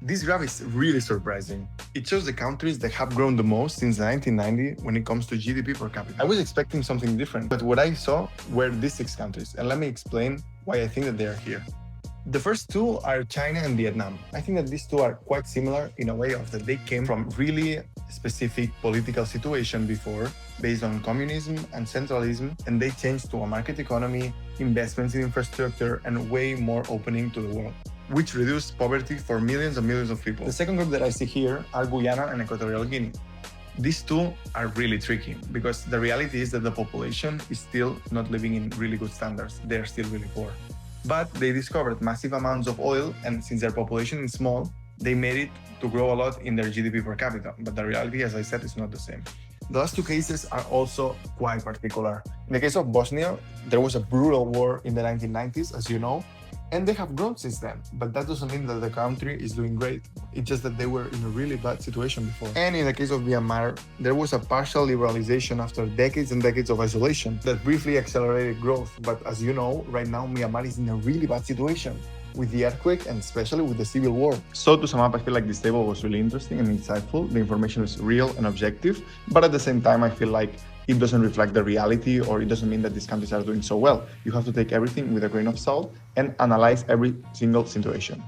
This graph is really surprising. It shows the countries that have grown the most since 1990 when it comes to GDP per capita. I was expecting something different, but what I saw were these 6 countries, and let me explain why I think that they are here. The first two are China and Vietnam. I think that these two are quite similar in a way of that they came from really specific political situation before, based on communism and centralism, and they changed to a market economy, investments in infrastructure, and way more opening to the world, which reduced poverty for millions and millions of people. The second group that I see here are Guyana and Equatorial Guinea. These two are really tricky because the reality is that the population is still not living in really good standards. They are still really poor. But they discovered massive amounts of oil, and since their population is small, they made it to grow a lot in their GDP per capita. But the reality, as I said, is not the same. The last two cases are also quite particular. In the case of Bosnia, there was a brutal war in the 1990s, as you know, and they have grown since then. But that doesn't mean that the country is doing great. It's just that they were in a really bad situation before. And in the case of Myanmar, there was a partial liberalization after decades and decades of isolation that briefly accelerated growth. But as you know, right now Myanmar is in a really bad situation with the earthquake and especially with the civil war. So to sum up, I feel like this table was really interesting and insightful. The information is real and objective, but at the same time, I feel like it doesn't reflect the reality, or it doesn't mean that these countries are doing so well. You have to take everything with a grain of salt and analyze every single situation.